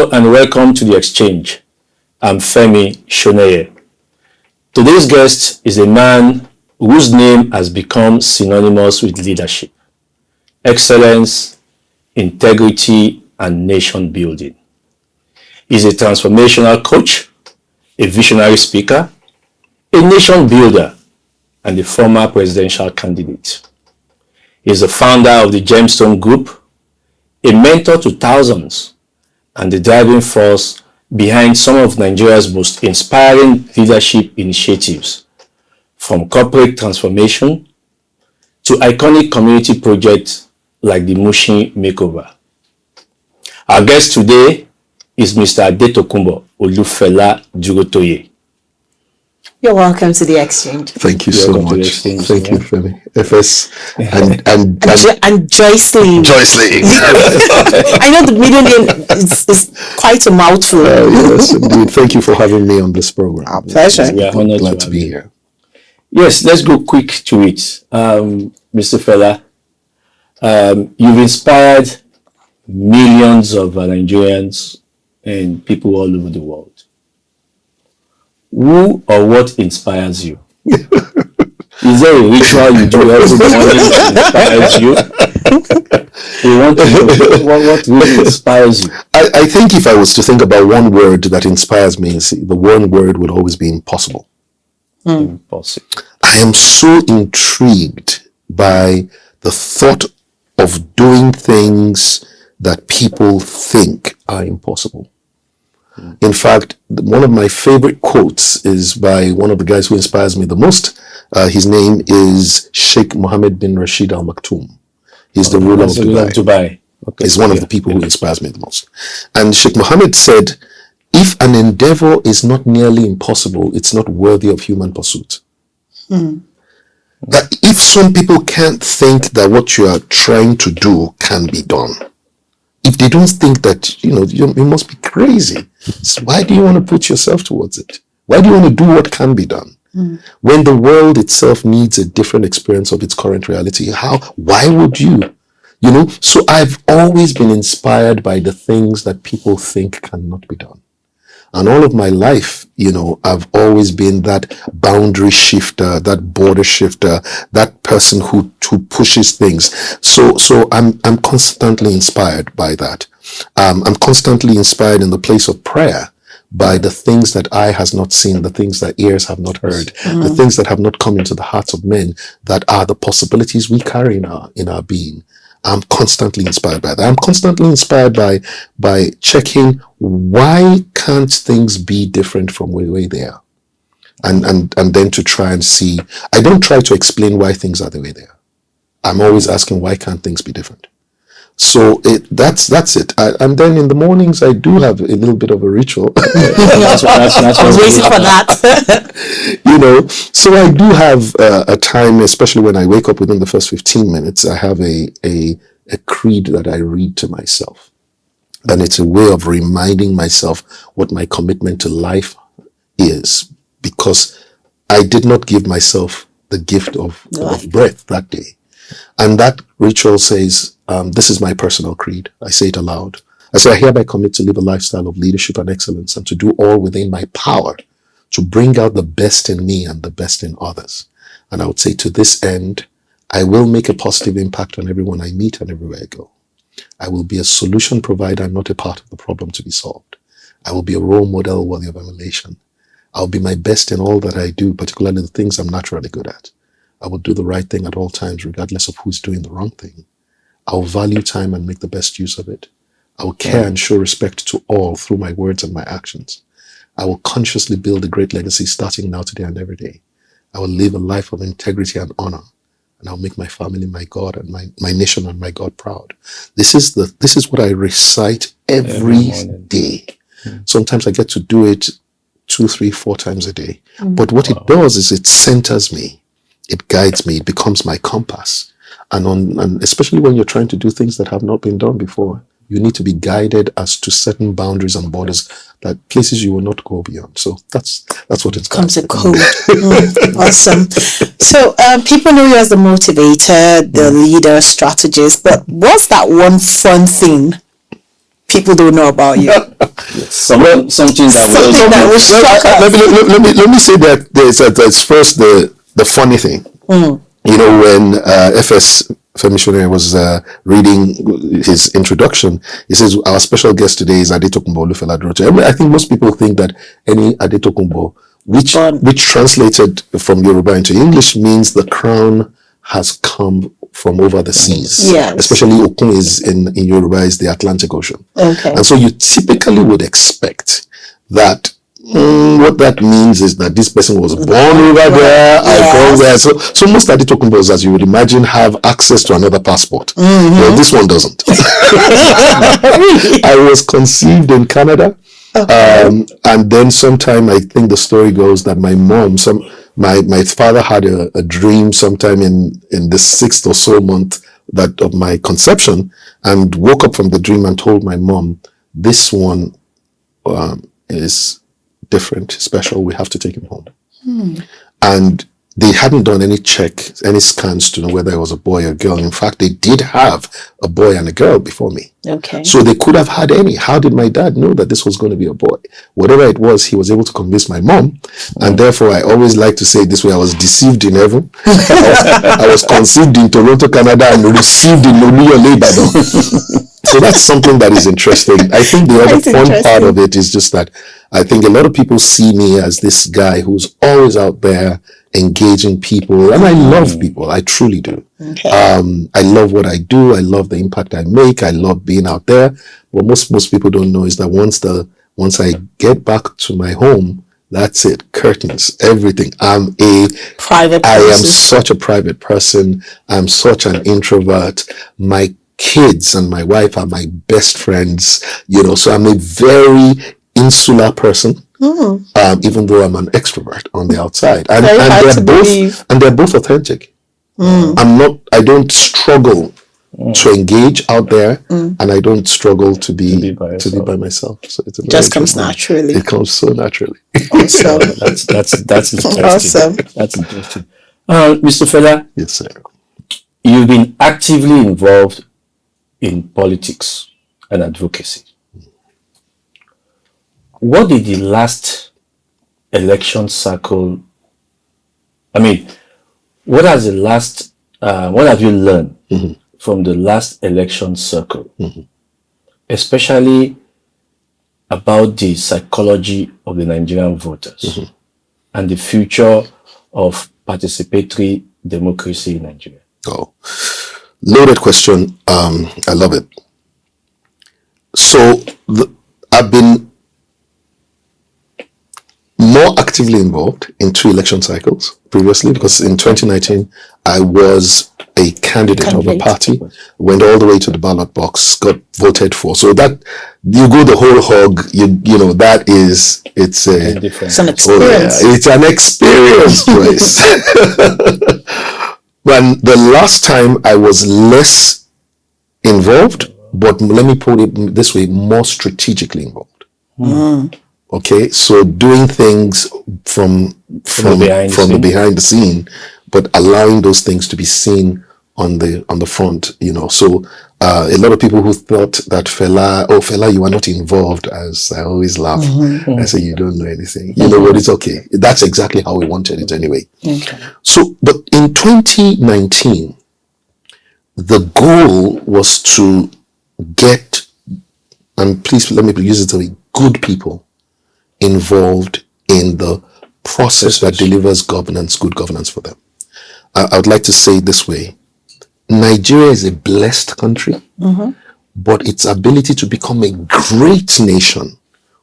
Hello and welcome to The Exchange. I'm Femi Soneye. Today's guest is a man whose name has become synonymous with leadership, excellence, integrity, and nation building. He's a transformational coach, a visionary speaker, a nation builder, and a former presidential candidate. He's the founder of the Gemstone Group, a mentor to thousands, and the driving force behind some of Nigeria's most inspiring leadership initiatives, from corporate transformation to iconic community projects like the Mushin Makeover. Our guest today is Mr. Adetokunbo Fela Durotoye. You're welcome to The Exchange. Thank you so much. Thank you, Femi. FS and Joycelyn. Joycelyn. I know the middle name is quite a mouthful. Yes, indeed. Thank you for having me on this program. Our pleasure. We are honored Glad to be here. Yes, let's go quick to it. Mr. Fela, you've inspired millions of Nigerians and people all over the world. Who or what inspires you? Is there a ritual you do every morning that inspires you? We want to know what really inspires you. I think if I was to think about one word that inspires me, the one word would always be impossible. Impossible. I am so intrigued by the thought of doing things that people think are impossible. In fact, one of my favorite quotes is by one of the guys who inspires me the most. His name is Sheikh Mohammed bin Rashid Al Maktoum. He's the ruler of Dubai. Okay. He's one of the people who inspires me the most. And Sheikh Mohammed said, if an endeavor is not nearly impossible, it's not worthy of human pursuit. That if some people can't think that what you are trying to do can be done, if they don't think that, you must be crazy. So why do you want to put yourself towards it? Why do you want to do what can be done? When the world itself needs a different experience of its current reality, why would you? So I've always been inspired by the things that people think cannot be done. And all of my life, I've always been that boundary shifter, that border shifter, that person who pushes things. So I'm constantly inspired by that. I'm constantly inspired in the place of prayer by the things that eye has not seen, the things that ears have not heard, the things that have not come into the hearts of men, that are the possibilities we carry in our being. I'm constantly inspired by that. I'm constantly inspired by checking why can't things be different from the way they are, and then to try and see. I don't try to explain why things are the way they are. I'm always asking why can't things be different. So that's it. And then in the mornings I do have a little bit of a ritual. I was waiting for that. So I do have a time, especially when I wake up within the first 15 minutes, I have a creed that I read to myself. And it's a way of reminding myself what my commitment to life is, because I did not give myself the gift of breath that day. And that ritual says, this is my personal creed. I say it aloud. I say, I hereby commit to live a lifestyle of leadership and excellence, and to do all within my power to bring out the best in me and the best in others. And I would say, to this end, I will make a positive impact on everyone I meet and everywhere I go. I will be a solution provider, not a part of the problem to be solved. I will be a role model worthy of emulation. I'll be my best in all that I do, particularly the things I'm naturally good at. I will do the right thing at all times, regardless of who's doing the wrong thing. I will value time and make the best use of it. I will care and show respect to all through my words and my actions. I will consciously build a great legacy starting now, today, and every day. I will live a life of integrity and honor. And I'll make my family, my God, and my nation and my God proud. This is what I recite every day. Sometimes I get to do it 2, 3, 4 times a day. But what it does is it centers me. It guides me. It becomes my compass. And especially when you're trying to do things that have not been done before, you need to be guided as to certain boundaries and borders, that places you will not go beyond. So that's what it comes a code. Awesome. So people know you as the motivator, the leader, strategist, but what's that one fun thing people don't know about you? Something Something that will shock us. Let me say that there's first the funny thing. You know, when FS Femi Soneye was reading his introduction, he says our special guest today is Adetokunbo Fela Durotoye. I mean, I think most people think that any Adetokunbo, which translated from Yoruba into English means the crown has come from over the seas. Yes. Especially Okun is in Yoruba is the Atlantic Ocean. Okay. And so you typically would expect that what that means is that this person was born over there, I go there. So most Adetokunbos, as you would imagine, have access to another passport. Well, this one doesn't. I was conceived in Canada. And then sometime, I think the story goes that my mom, my father had a dream sometime in the 6th or so month of my conception, and woke up from the dream and told my mom, this one is different, special, we have to take him home. And they hadn't done any scans to know whether it was a boy or a girl. In fact, they did have a boy and a girl before me. Okay. So they could have had any. How did my dad know that this was going to be a boy? Whatever it was, he was able to convince my mom. And therefore, I always like to say it this way, I was deceived in heaven. I was conceived in Toronto, Canada, and received in Oluyole, Ibadan. So that's something that is interesting. I think the other fun part of it is just that I think a lot of people see me as this guy who's always out there engaging people, and I love people. I truly do. Okay. I love what I do. I love the impact I make. I love being out there. What most people don't know is that once I get back to my home, that's it. Curtains, everything. I am such a private person. I'm such an introvert. My kids and my wife are my best friends, so I'm a very insular person, even though I'm an extrovert on the outside. And they're both authentic. I don't struggle to engage out there, and I don't struggle to be by myself. So it's just comes naturally. It comes so naturally. Awesome. That's interesting. Awesome. That's interesting. Mr. Fela, Yes, sir. You've been actively involved in politics and advocacy. What did the last election cycle, what have you learned from the last election circle, especially about the psychology of the Nigerian voters and the future of participatory democracy in Nigeria? Oh, loaded question. I love it. So I've been more actively involved in 2 election cycles previously, because in 2019 I was a candidate of a party, went all the way to the ballot box, got voted for. So that you go the whole hog, it's an experience. It's an experience, Grace. When the last time I was less involved, but let me put it this way, more strategically involved. Okay, so doing things from the behind the scene, but allowing those things to be seen on the front, So a lot of people who thought that Fela, you are not involved, as I always laugh. I say, you don't know anything. You know what? It's okay. That's exactly how we wanted it anyway. Okay. So, but in 2019, the goal was to get, and please let me use it to be good people involved in the process that delivers good governance for them. I would like to say it this way. Nigeria is a blessed country, but its ability to become a great nation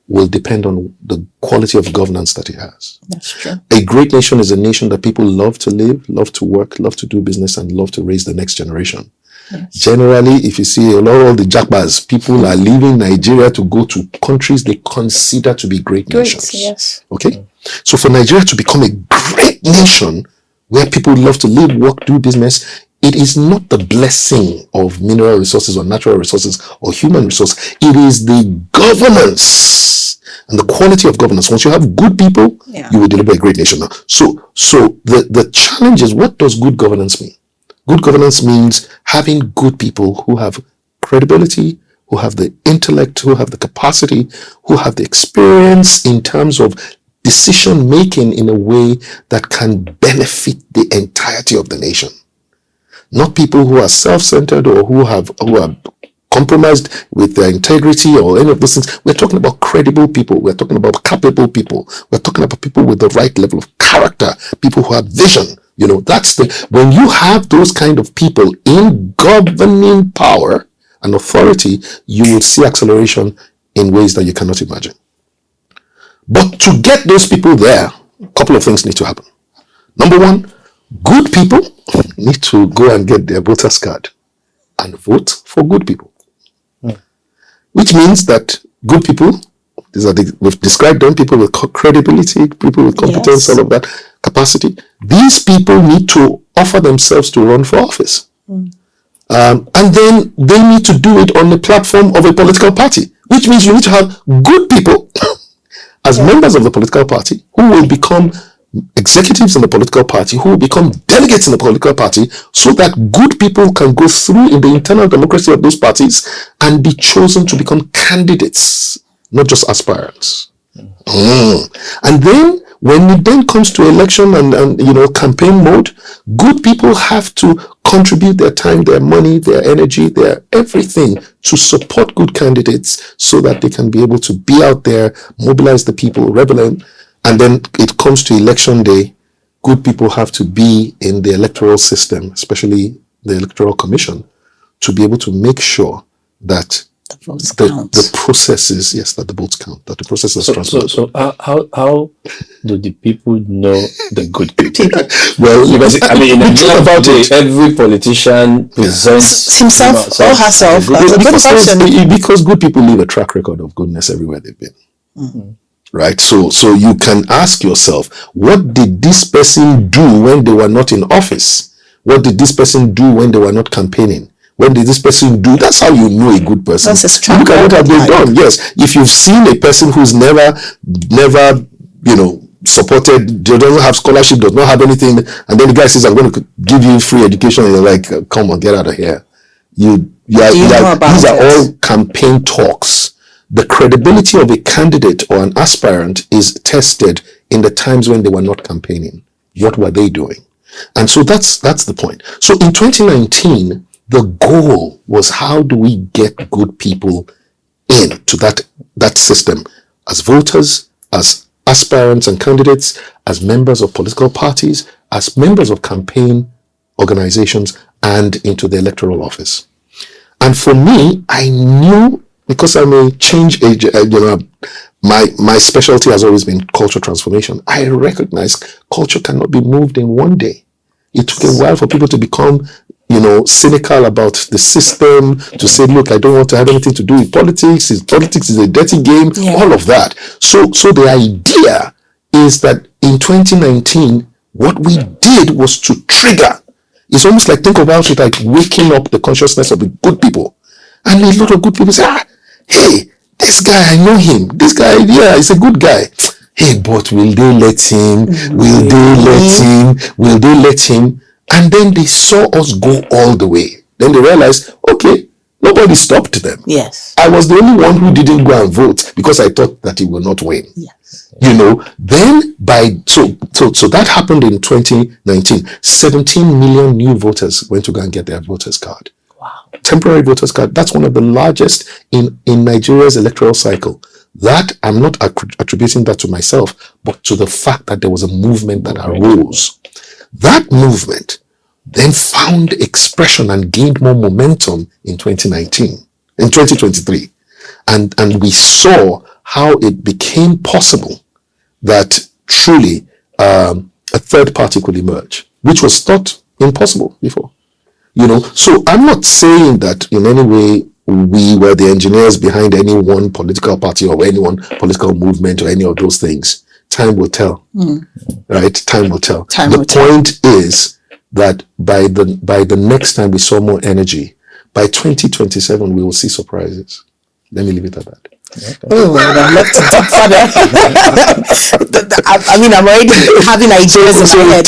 will depend on the quality of governance that it has. That's true. A great nation is a nation that people love to live, love to work, love to do business, and love to raise the next generation. Yes. Generally, if you see all the jackbas, people are leaving Nigeria to go to countries they consider to be great nations. Yes. Okay? So for Nigeria to become a great nation where people love to live, work, do business, it is not the blessing of mineral resources or natural resources or human resources. It is the governance and the quality of governance. Once you have good people, you will deliver a great nation. So the challenge is, what does good governance mean? Good governance means having good people who have credibility, who have the intellect, who have the capacity, who have the experience in terms of decision making in a way that can benefit the entirety of the nation. Not people who are self-centered or who are compromised with their integrity or any of those things. We're talking about credible people. We're talking about capable people. We're talking about people with the right level of character, people who have vision. When you have those kind of people in governing power and authority, you will see acceleration in ways that you cannot imagine. But to get those people there, a couple of things need to happen. Number one, good people need to go and get their voter's card and vote for good people. Which means that good people, we've described them, people with credibility, people with competence, all of that capacity. These people need to offer themselves to run for office. And then they need to do it on the platform of a political party, which means you need to have good people as members of the political party who will become executives in the political party, who will become delegates in the political party, so that good people can go through in the internal democracy of those parties and be chosen to become candidates, not just aspirants. And then when it then comes to election and campaign mode, good people have to contribute their time, their money, their energy, their everything to support good candidates so that they can be able to be out there, mobilize the people, rebel. And then it comes to election day, good people have to be in the electoral system, especially the Electoral Commission, to be able to make sure that the processes, that the votes count, that the process is transparent. So how do the people know the good people? Well, because in Nigeria, about it, every politician presents himself or herself as a good person. Because good people leave a track record of goodness everywhere they've been. Right? So you can ask yourself, what did this person do when they were not in office? What did this person do when they were not campaigning? When did this person do? That's how you know a good person. Look at what have they done. Yes. If you've seen a person who's never, supported, doesn't have scholarship, does not have anything, and then the guy says, I'm going to give you free education, and you're like, come on, get out of here. These are all campaign talks. The credibility of a candidate or an aspirant is tested in the times when they were not campaigning. What were they doing? And so that's the point. So in 2019, the goal was, how do we get good people into that system as voters, as aspirants and candidates, as members of political parties, as members of campaign organizations, and into the electoral office. And for me, I knew, because I'm a change agent, my specialty has always been culture transformation. I recognize culture cannot be moved in one day. It took a while for people to become, cynical about the system, to say, look, I don't want to have anything to do with politics. Politics is a dirty game, all of that. So the idea is that in 2019, what we did was to trigger. It's almost like, think about it like waking up the consciousness of the good people. And a lot of good people say, hey, this guy, I know him. This guy, he's a good guy. Hey, but will they let him? Will they let him? And then they saw us go all the way. Then they realized, okay, nobody stopped them. Yes. I was the only one who didn't go and vote because I thought that he will not win. Yes. Then so that happened in 2019. 17 million new voters went to go and get their voters card. Wow. Temporary voters card. That's one of the largest in Nigeria's electoral cycle. That, I'm not attributing that to myself, but to the fact that there was a movement that arose. That movement then found expression and gained more momentum in 2023. And we saw how it became possible that truly a third party could emerge, which was thought impossible before. So I'm not saying that in any way we were the engineers behind any one political party or any one political movement or any of those things. Time will tell. Right? Time will tell. The point is that by the next time we saw more energy, by 2027 we will see surprises. Let me leave it at that. Okay. Oh, I'd love to talk further. I'm already having ideas in my head.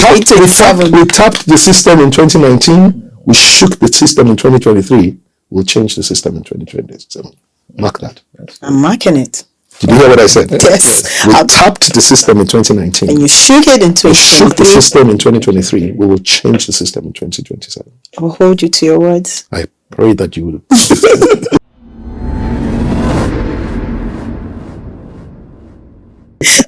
We tapped the system in 2019. We shook the system in 2023. will change the system in 2027. Mark that. I'm marking it. Did you hear what I said? Yes. We tapped the system in 2019. And you shook it in We shook the 2023. system in 2023. We will change the system in 2027. I'll hold you to your words. I pray that you will.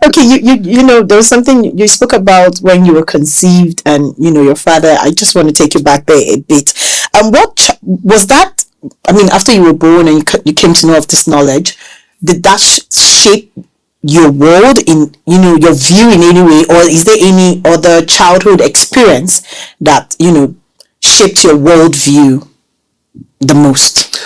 Okay, you know, there was something you spoke about when you were conceived, and you know your father. I just want to take you back there a bit. What was that? I mean, after you were born and you came to know of this knowledge, did that shape your world in, you know, your view in any way, or is there any other childhood experience that, you know, shaped your worldview the most?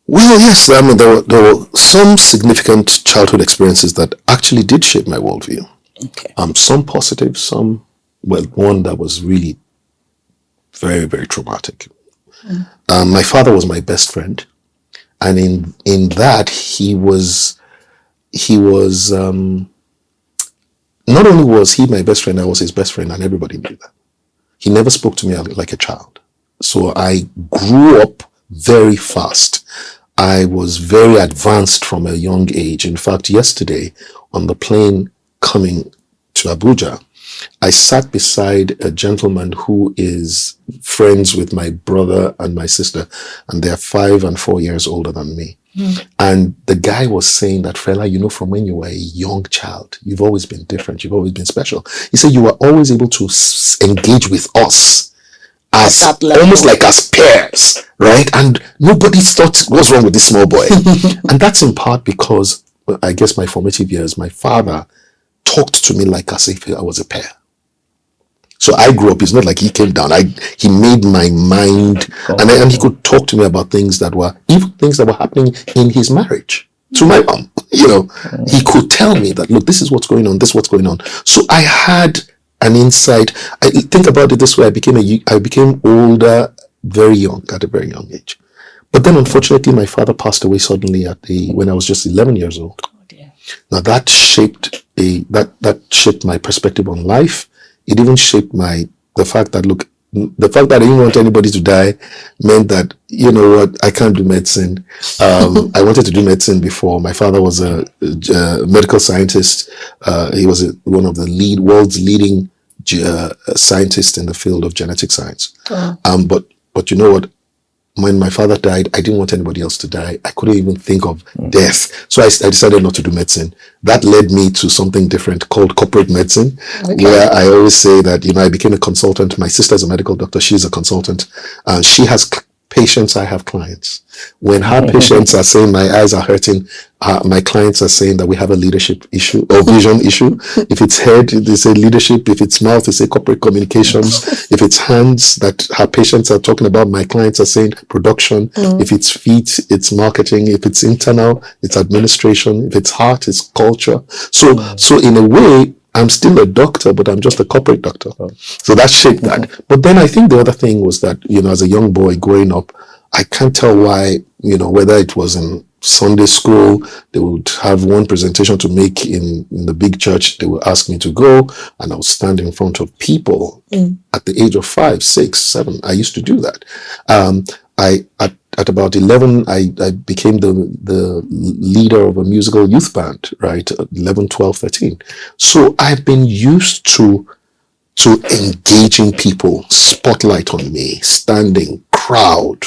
Well, yes. I mean, there were some significant childhood experiences that actually did shape my worldview. Okay. Some positive, some, well, one that was really very, very traumatic. My father was my best friend, and in that he was not only was he my best friend, I was his best friend, and everybody knew that. He never spoke to me like a child, so I grew up very fast. I was very advanced from a young age. In fact, yesterday on the plane coming to Abuja, I sat beside a gentleman who is friends with my brother and my sister, and they are 5 and 4 years older than me. And the guy was saying that, Fela, you know, from when you were a young child, you've always been different. You've always been special. He said you were always able to engage with us as almost like as peers, right? And nobody thought, what's wrong with this small boy? And that's in part because, I guess, my formative years, my father talked to me like as if I was a peer. So I grew up, it's not like he came down. He made my mind, and he could talk to me about things that were, even things that were happening in his marriage to my mom. You know, he could tell me that, look, this is what's going on, this is what's going on. So I had an insight. I think about it this way: I became older very young, at a very young age. But then, unfortunately, my father passed away suddenly when I was just 11 years old. Oh dear. Now that shaped that shaped my perspective on life. It even shaped the fact that I didn't want anybody to die meant that, you know what, I can't do medicine. I wanted to do medicine before. My father was a medical scientist. He was one of the world's leading scientists in the field of genetic science. But you know what? When my father died, I didn't want anybody else to die. I couldn't even think of death. So I decided not to do medicine. That led me to something different called corporate medicine, where I always say that, you know, I became a consultant. My sister's a medical doctor. She's a consultant. She has patients, I have clients. When her patients are saying my eyes are hurting, my clients are saying that we have a leadership issue or vision issue. If it's head, they say leadership. If it's mouth, they say corporate communications. If it's hands that her patients are talking about, my clients are saying production. If it's feet, it's marketing. If it's internal, it's administration. If it's heart, it's culture. So in a way, I'm still a doctor, but I'm just a corporate doctor. So that shaped that. But then I think the other thing was that, you know, as a young boy growing up, I can't tell why, you know, whether it was in Sunday school, they would have one presentation to make in the big church. They would ask me to go, and I would stand in front of people at the age of 5, 6, 7. I used to do that. At about 11, I became the leader of a musical youth band, right? 11, 12, 13. So I've been used to engaging people, spotlight on me, standing, crowd.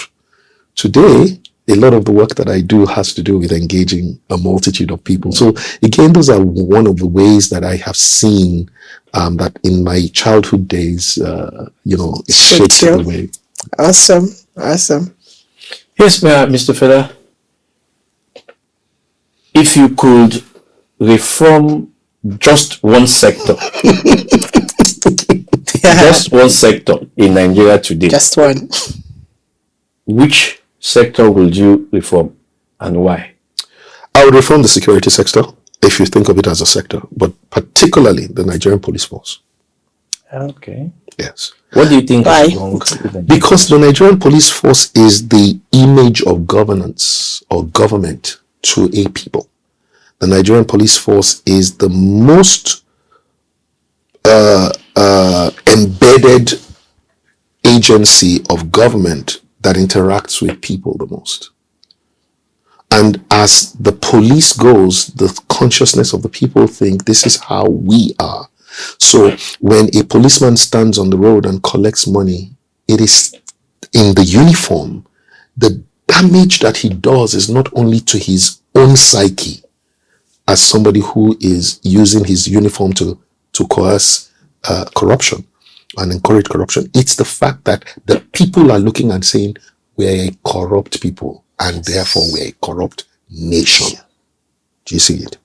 Today, a lot of the work that I do has to do with engaging a multitude of people. So again, those are one of the ways that I have seen that in my childhood days, you know, it shaped the way. Awesome. Yes, Mr. Fela. If you could reform just one sector, just one sector in Nigeria today, Just one. which sector would you reform and why? I would reform the security sector, if you think of it as a sector, but particularly the Nigerian police force. Okay. Yes. What do you think Why? is wrong with the Because the Nigerian police force is the image of governance or government to a people. The Nigerian police force is the most embedded agency of government that interacts with people the most. And as the police goes, the consciousness of the people think this is how we are. So when a policeman stands on the road and collects money, it is in the uniform. The damage that he does is not only to his own psyche as somebody who is using his uniform to coerce corruption and encourage corruption. It's the fact that the people are looking and saying, we're a corrupt people and therefore we're a corrupt nation. Do you see it?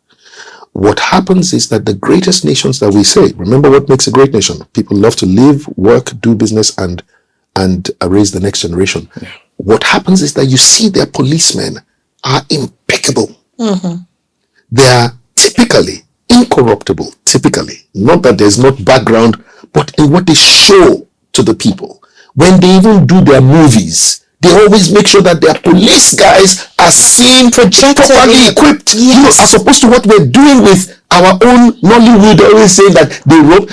What happens is that the greatest nations that we say, remember what makes a great nation? People love to live, work, do business, and raise the next generation. Yeah. What happens is that you see their policemen are impeccable. Mm-hmm. They are typically incorruptible, typically. Not that there's not background, but in what they show to the people. When they even do their movies, they always make sure that their police guys are seen properly equipped. Yes. You know, as opposed to what we're doing with our own Nollywood. They always say that they rob.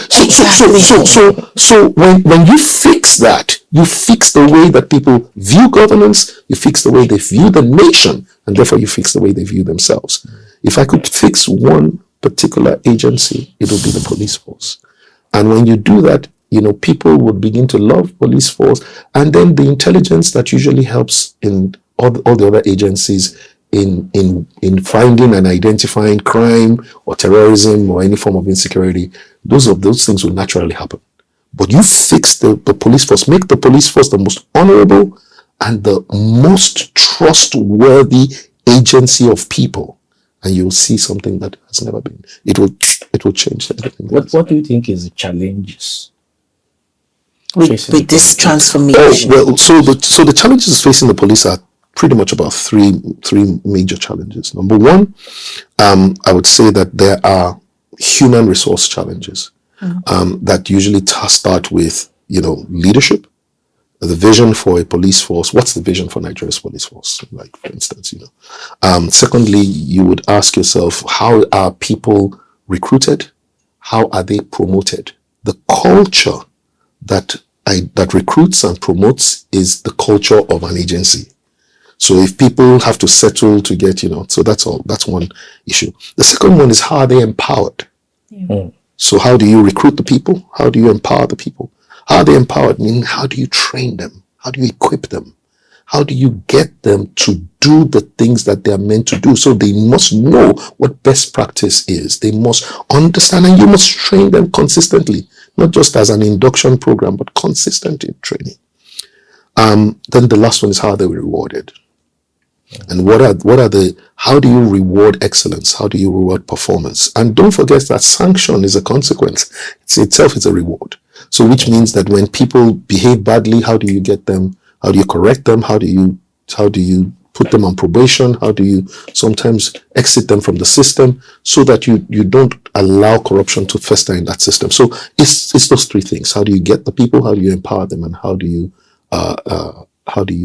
So when you fix that, you fix the way that people view governance, you fix the way they view the nation, and therefore you fix the way they view themselves. If I could fix one particular agency, it would be the police force. And when you do that, you know, people would begin to love police force, and then the intelligence that usually helps in all the other agencies in finding and identifying crime or terrorism or any form of insecurity, those things will naturally happen. But you fix the police force, make the police force the most honorable and the most trustworthy agency of people, and you'll see something that has never been. It will change everything. What do you think is the challenges with this transformation? Oh, well, so the challenges facing the police are pretty much about three major challenges. Number one, I would say that there are human resource challenges that usually start with, you know, leadership, the vision for a police force. What's the vision for Nigeria's police force? Like, for instance, you know. Secondly, you would ask yourself, how are people recruited? How are they promoted? The culture that recruits and promotes is the culture of an agency. So if people have to settle to get, you know, so that's one issue. The second one is, how are they empowered? Yeah. So how do you recruit the people? How do you empower the people? How are they empowered? Meaning, how do you train them? How do you equip them? How do you get them to do the things that they are meant to do? So they must know what best practice is. They must understand, and you must train them consistently, not just as an induction program, but consistent in training. Then the last one is, how are they rewarded? And how do you reward excellence? How do you reward performance? And don't forget that sanction is a consequence. It's a reward. So which means that when people behave badly, how do you get them? How do you correct them? How do you put them on probation? How do you sometimes exit them from the system so that you don't allow corruption to fester in that system? So it's those three things. How do you get the people? How do you empower them? And how do you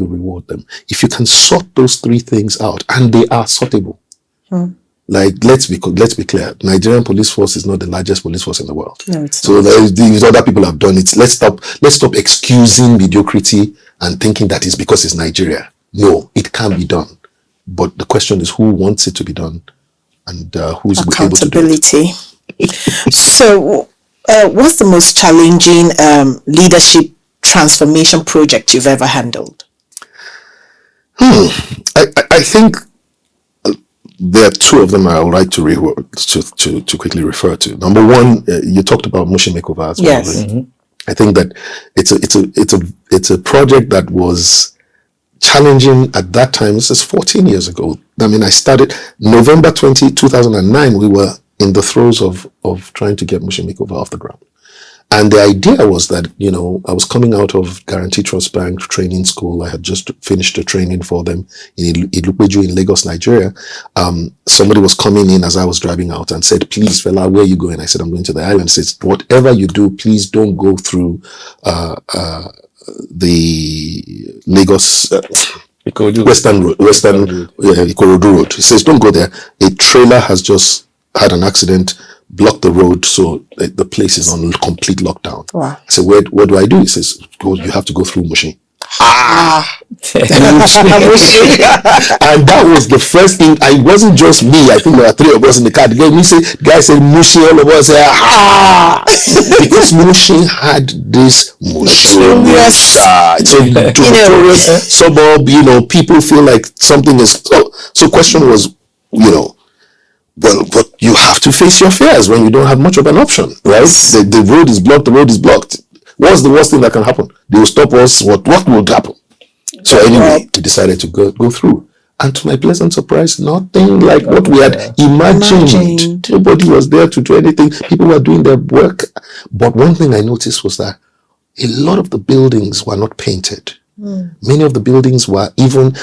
reward them? If you can sort those three things out, and they are sortable. Like, let's be clear, Nigerian police force is not the largest police force in the world. No, it's so not. These other people have done it. Let's stop excusing mediocrity and thinking that it's because it's Nigeria. No, it can be done. But the question is, who wants it to be done, and who's able to do it? So, what's the most challenging leadership transformation project you've ever handled? I think there are two of them I would like to quickly refer to. Number one, you talked about Mushin Makeover as well. Yes. Right? I think that it's a project that was challenging at that time. This is 14 years ago. I mean, I started November 2009. We were in the throes of trying to get Mushin Makeover off the ground. And the idea was that, you know, I was coming out of Guarantee Trust Bank training school. I had just finished the training for them in Ilupeju in Lagos, Nigeria. Somebody was coming in as I was driving out and said, "Please, Fela, where are you going?" I said, "I'm going to the island." He says, "Whatever you do, please don't go through the Lagos Western Ikorodu Road." He says, "Don't go there. A trailer has just had an accident, blocked the road, so the place is on complete lockdown." Wow. I said, what do I do? He says, you have to go through Mushin. And that was the first thing. It wasn't just me. I think there were 3 of us in the car. The guy said Mushi, all of us said because Mushi had this Mushi. It's a suburb, people feel like something is so question was, well, but you have to face your fears when you don't have much of an option, right? The road is blocked. What's the worst thing that can happen? They will stop us. What would happen? So anyway, we decided to go through. And to my pleasant surprise, nothing like what we had imagined. Nobody was there to do anything. People were doing their work. But one thing I noticed was that a lot of the buildings were not painted. Many of the buildings were even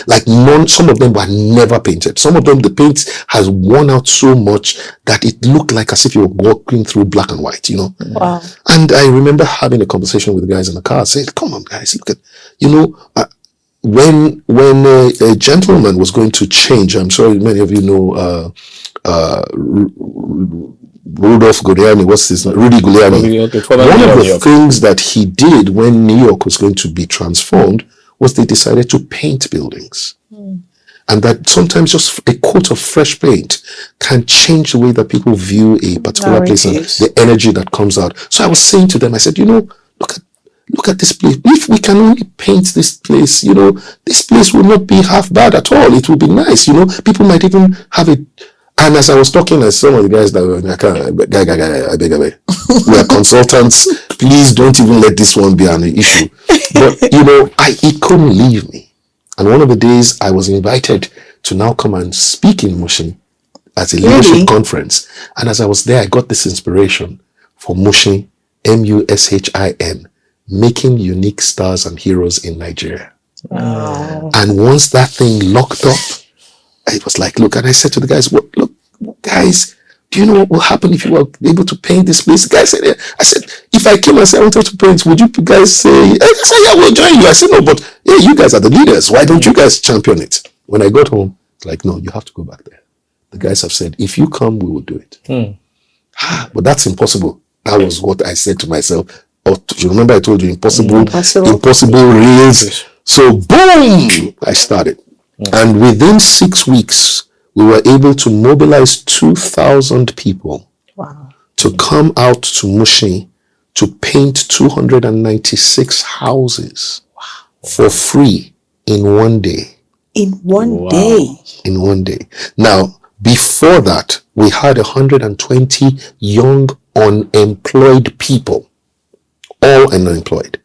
some of them were never painted. Some of them, the paint has worn out so much that it looked like as if you were walking through black and white, Wow. And I remember having a conversation with the guys in the car, saying, come on guys, look at, when a gentleman was going to change, I'm sure many of you know Rudolph Giuliani, what's his name? Rudy Giuliani. One of the things that he did when New York was going to be transformed was they decided to paint buildings. And that sometimes just a coat of fresh paint can change the way that people view a particular place and the energy that comes out. So I was saying to them, I said, look at this place. If we can only paint this place, this place will not be half bad at all. It will be nice. People might even have it. And as I was talking, as some of the guys that were I beg. We are consultants. Please don't even let this one be an issue. But, it couldn't leave me. And one of the days I was invited to now come and speak in Mushin as a leadership conference. And as I was there, I got this inspiration for Mushin, MUSHIN, making unique stars and heroes in Nigeria. Wow. And once that thing locked up, it was like, look, and I said to the guys, look, guys, do you know what will happen if you were able to paint this place? The guy said, I said, if I came and said I wanted to paint, would you guys say, I said, yeah, we'll join you. I said, no, but yeah, you guys are the leaders. Why don't you guys champion it? When I got home, it's like, no, you have to go back there. The guys have said, if you come, we will do it. But that's impossible. That was what I said to myself. You remember I told you impossible reels. So boom, I started. And within 6 weeks, we were able to mobilize 2,000 people to come out to Mushin to paint 296 houses for free in one day. In one day? In one day. Now, before that, we had 120 young unemployed people, all unemployed,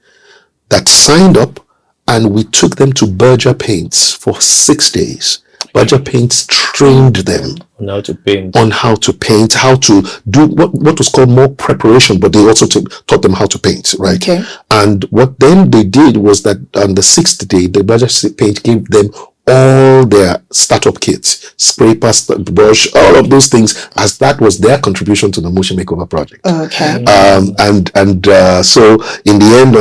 that signed up, and we took them to Berger Paints for 6 days. Berger Paints trained them on how to paint, how to do what was called more preparation, but they also taught them how to paint, right? Okay. And what then they did was that on the 6th day, the Berger Paint gave them all their startup kits, spray pasta, brush, all of those things, as that was their contribution to the Mushin Makeover project. Okay. So in the end,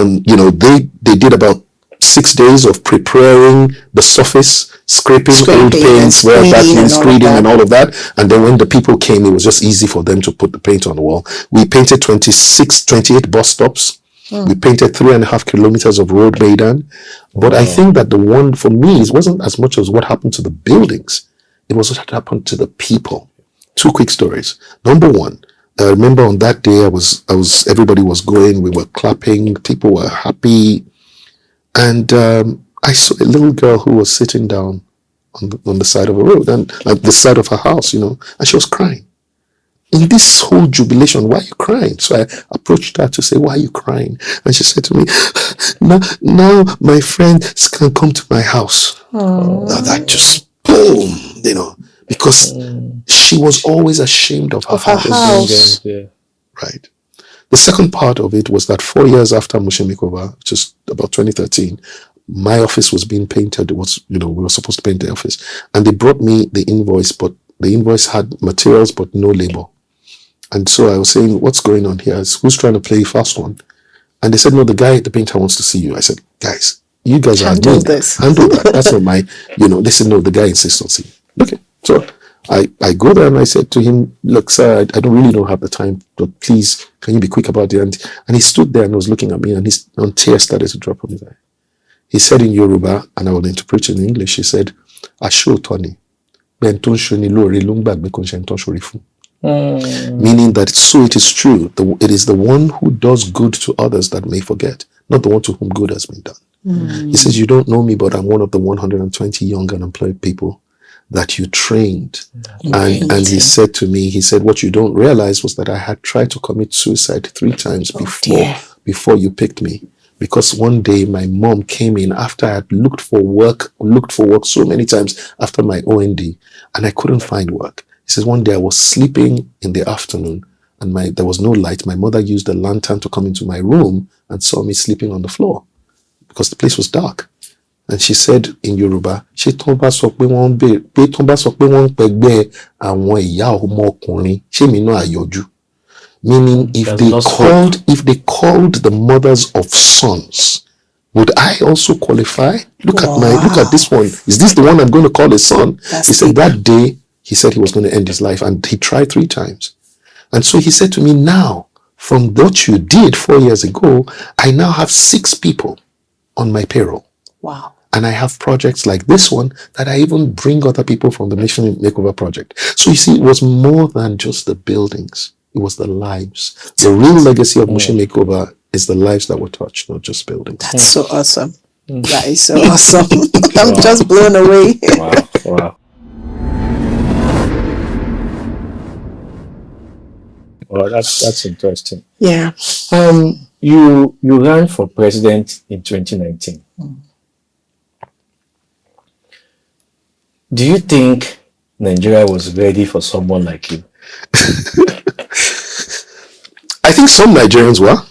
they did about 6 days of preparing the surface, scraping old paints, screening and all of that. And then when the people came, it was just easy for them to put the paint on the wall. We painted 28 bus stops. We painted 3.5 kilometers of road maidan. But I think that the one for me, it wasn't as much as what happened to the buildings. It was what happened to the people. 2 quick stories. Number one, I remember on that day, everybody was going, we were clapping, people were happy. And I saw a little girl who was sitting down on the side of a road, and at the side of her house, and she was crying. In this whole jubilation, why are you crying? So I approached her to say, why are you crying? And she said to me, now my friends can come to my house. Now that just boom, because she was always ashamed of her house. Right. The second part of it was that 4 years after Mushin Makeover, which is about 2013, my office was being painted. It was, we were supposed to paint the office. And they brought me the invoice, but the invoice had materials, but no label. And so I was saying, what's going on here? Who's trying to play fast one? And they said, no, the painter wants to see you. I said, guys, you guys are doing this. Handle that. That's not my, they said, no, the guy insists on seeing. Okay. So I go there and I said to him, look, sir, I don't have the time, but please, can you be quick about it? And he stood there and was looking at me, and tears started to drop from his eye. He said in Yoruba, and I will interpret in English, he said, Asho Tony, meaning that so it is true. It is the one who does good to others that may forget, not the one to whom good has been done. He says, you don't know me, but I'm one of the 120 young unemployed people that you trained. And he said to me, he said, what you don't realize was that I had tried to commit suicide 3 times before you picked me. Because one day my mom came in after I had looked for work so many times after my OND, and I couldn't find work. He says, one day I was sleeping in the afternoon and there was no light. My mother used a lantern to come into my room and saw me sleeping on the floor because the place was dark. And she said in Yoruba, meaning if they called the mothers of sons, would I also qualify? Look at this one. Is this the one I'm going to call a son? He said that day, he said he was going to end his life, and he tried 3 times. And so he said to me, now, from what you did 4 years ago, I now have 6 people on my payroll. Wow. And I have projects like this one that I even bring other people from the Mission Makeover project. So you see, it was more than just the buildings. It was the lives. The real legacy of Mission Makeover is the lives that were touched, not just buildings. That's so awesome. That is so awesome. I'm just blown away. Wow. Well, that's interesting. Yeah. You ran for president in 2019. Do you think Nigeria was ready for someone like you? I think some Nigerians were.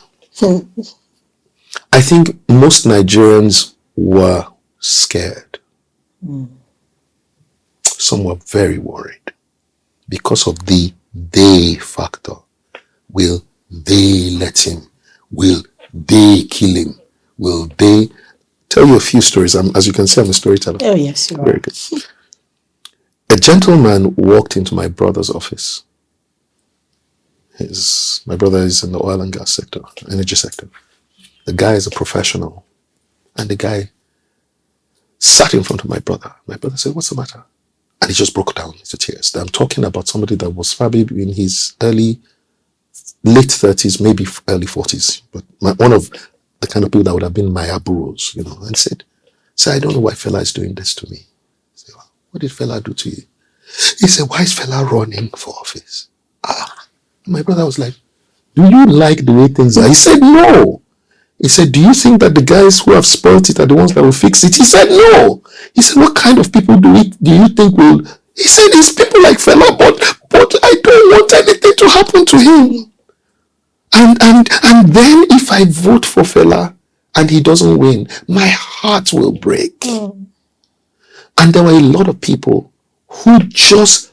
I think most Nigerians were scared. Some were very worried because of the they factor. Will they let him? Will they kill him? Will they? Tell you a few stories. As you can see, I'm a storyteller. Oh, yes, you are. Very good. A gentleman walked into my brother's office. My brother is in the oil and gas sector, energy sector. The guy is a professional. And the guy sat in front of my brother. My brother said, what's the matter? And he just broke down into tears. I'm talking about somebody that was probably in his late 30s, maybe early 40s. But one of the kind of people that would have been my aburos, and said, I don't know why Fela is doing this to me. I said, well, what did Fela do to you? He said, why is Fela running for office? My brother was like, do you like the way things are? He said, no. He said, do you think that the guys who have spoilt it are the ones that will fix it? He said, no. He said, what kind of people do you think will? He said, it's people like Fela, but I don't want anything to happen to him. And then if I vote for Fela and he doesn't win, my heart will break. And there were a lot of people who just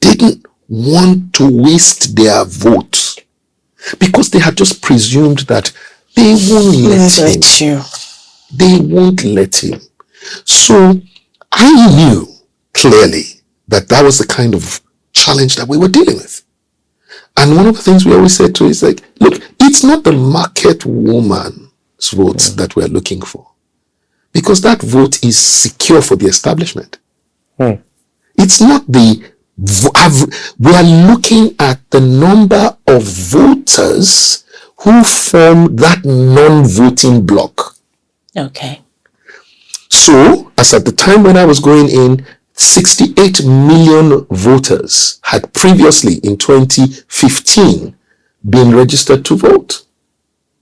didn't want to waste their vote because they had just presumed that they won't let him. They won't let him. So I knew clearly that was the kind of challenge that we were dealing with. And one of the things we always said to is like, look, it's not the market woman's vote that we're looking for, because that vote is secure for the establishment. It's not we are looking at the number of voters who form that non-voting block. Okay. So, as at the time when I was going in, 68 million voters had previously in 2015 been registered to vote.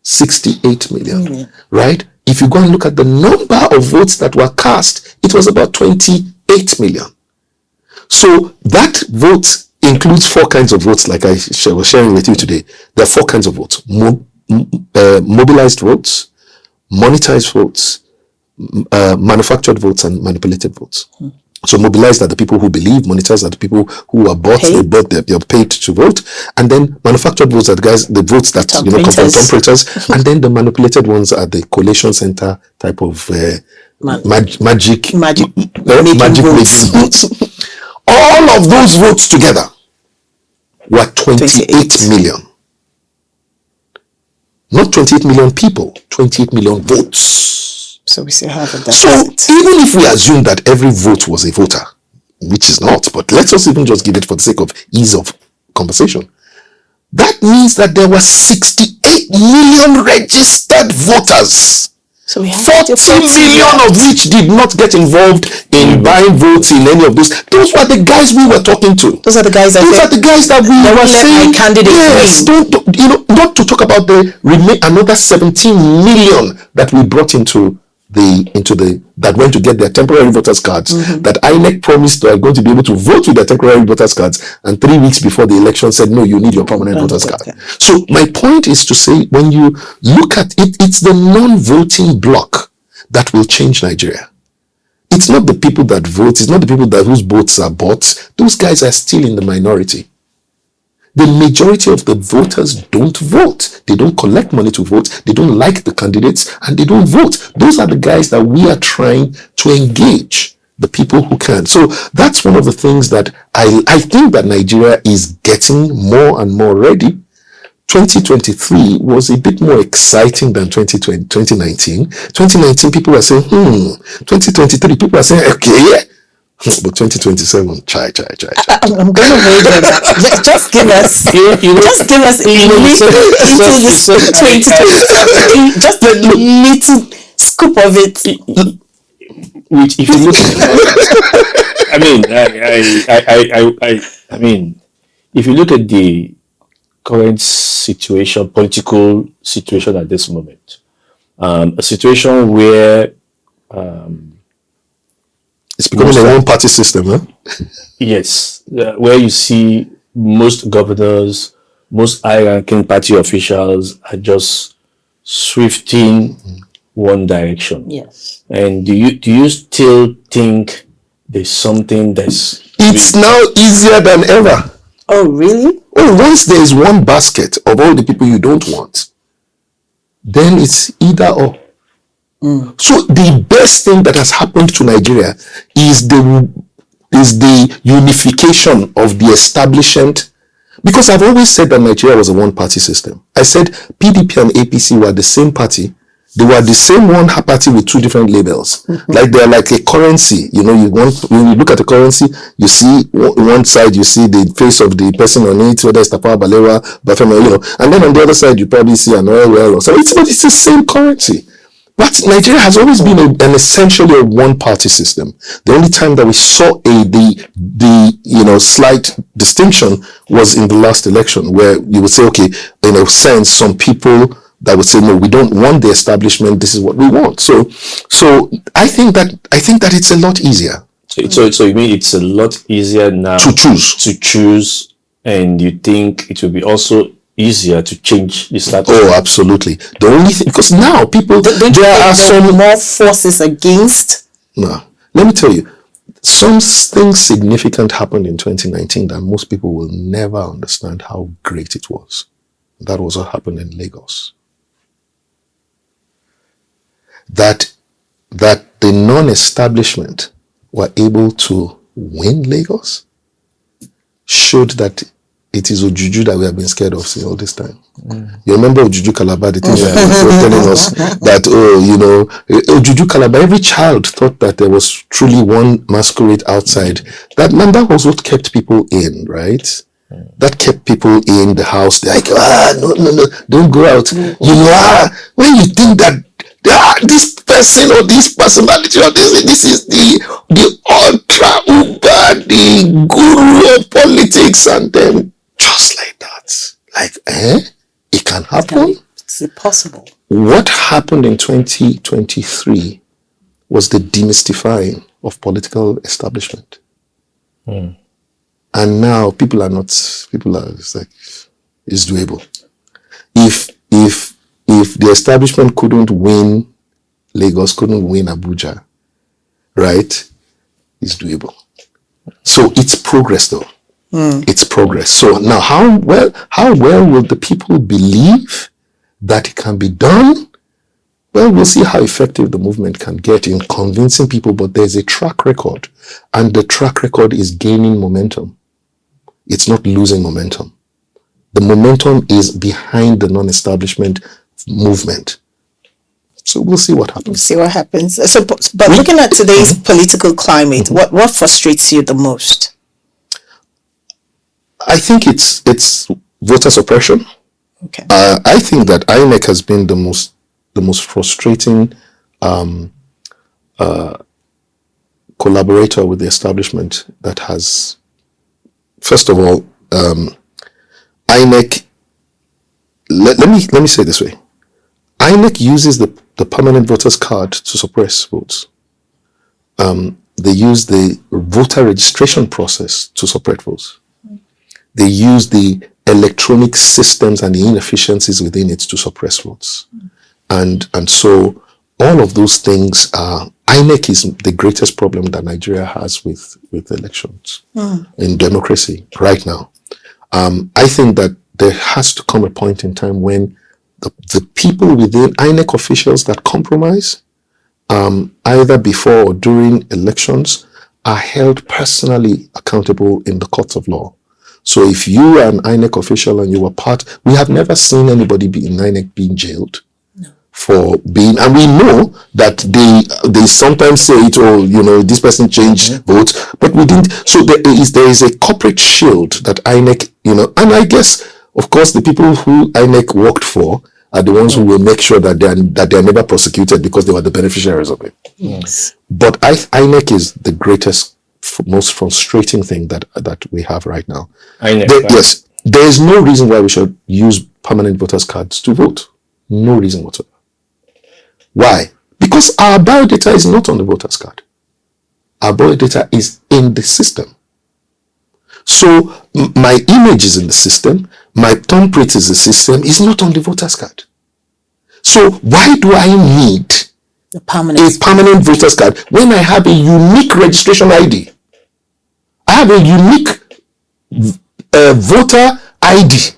68 million, right? If you go and look at the number of votes that were cast, it was about 28 million. So that vote includes 4 kinds of votes, like I was sharing with you today. There are 4 kinds of votes. Mobilized votes, monetized votes, manufactured votes, and manipulated votes. So mobilized are the people who believe, monetized are the people who are bought, they're paid to vote, and then manufactured votes are the votes that come from top printers, and then the manipulated ones are the collation center type of magic making votes. All of those votes together were 28 million. Not 28 million people, 28 million votes. So we still have a So deficit. even if we assume that every vote was a voter, which is not, but let's just even just give it for the sake of ease of conversation, that means that there were 68 million registered voters. So we have 40 million of which did not get involved in buying votes in any of those. Those were the guys we were talking to. Those are the guys that we were saying, candidate yes, not to talk about the another 17 million that we brought into the that went to get their temporary voters cards, that INEC promised they are going to be able to vote with their temporary voters cards, and 3 weeks before the election said, no, you need your permanent voters card. So my point is to say, when you look at it, it's the non-voting bloc that will change Nigeria. It's not the people that vote, it's not the people whose votes are bought. Those guys are still in the minority. The majority of the voters don't vote. They don't collect money to vote. They don't like the candidates and they don't vote. Those are the guys that we are trying to engage, the people who can. So that's one of the things that I think that Nigeria is getting more and more ready. 2023 was a bit more exciting than 2019. 2019, people were saying, 2023, people were saying, okay, but 2027, chai. I'm going to wait on that. Just give us, just give us a little into this 2027. Just a little scoop of it. Which, if you look at, I mean, if you look at the current situation, political situation at this moment, a situation where it's becoming a one-party system, huh? Yes, where you see most governors, most high-ranking party officials are just swifting one direction. Yes. And do you still think there's something that's... It's now easier than ever. Oh, really? Oh, once there is one basket of all the people you don't want, then it's either or. So the best thing that has happened to Nigeria is the unification of the establishment. Because I've always said that Nigeria was a one-party system. I said PDP and APC were the same party. They were the same one party with two different labels. Like they're like a currency. You know, when you look at the currency, you see one side, you see the face of the person on it, whether it's Tafawa Balewa, Bafemi, you know, and then on the other side, you probably see an oil well. So it's the same currency. But Nigeria has always been an essentially a one-party system. The only time that we saw the slight distinction was in the last election, where you would say, okay, in a sense, some people that would say, no, we don't want the establishment. This is what we want. So I think that it's a lot easier. So you mean it's a lot easier now to choose, and you think it will be also easier to change the status? Oh, absolutely. The only thing, because now people, there are some more forces against. No, let me tell you, something significant happened in 2019 that most people will never understand how great it was. That was what happened in Lagos. That the non-establishment were able to win Lagos showed that it is Ojuju that we have been scared of all this time. You remember Ojuju Calabar, the thing they were telling us that, Ojuju Calabar, every child thought that there was truly one masquerade outside. That was what kept people in, right? That kept people in the house. They're like, no, don't go out. When you think that this person or this personality or this is the ultra uber, the guru of politics, and then just like that, it can happen. It's possible. What happened in 2023 was the demystifying of political establishment. And now people are it's like, it's doable. If the establishment couldn't win Lagos, couldn't win Abuja, right? It's doable. So it's progress though. It's progress. So now how well will the people believe that it can be done? Well, we'll see how effective the movement can get in convincing people, but there's a track record, and the track record is gaining momentum. It's not losing momentum. The momentum is behind the non-establishment movement. So we'll see what We'll happens. see what happens. So, but looking at today's political climate, what frustrates you the most? I think it's voter suppression. Okay. I think that INEC has been the most frustrating collaborator with the establishment that has. First of all, INEC. Let me say it this way. INEC uses the permanent voters card to suppress votes. They use the voter registration process to suppress votes. They use the electronic systems and the inefficiencies within it to suppress votes. And so all of those things are, INEC is the greatest problem that Nigeria has with elections in democracy right now. I think that there has to come a point in time when the people within INEC officials that compromise, either before or during elections, are held personally accountable in the courts of law. So if you are an INEC official and you were we have never seen anybody in INEC being jailed for being, and we know that they sometimes say it, oh, this person changed votes, but we didn't. So there is a corporate shield that INEC, and I guess, of course, the people who INEC worked for are the ones who will make sure that they are never prosecuted because they were the beneficiaries of it. Yes. But INEC is the greatest, most frustrating thing that we have right now. INEC, Yes, there is no reason why we should use permanent voters cards to vote. No reason whatsoever. Why? Because our biodata is not on the voters card. Our biodata is in the system. So my image is in the system, my thumbprint is the system, is not on the voters card. So why do I need The permanent. a permanent voters card when I have a unique registration ID? I have a unique voter ID.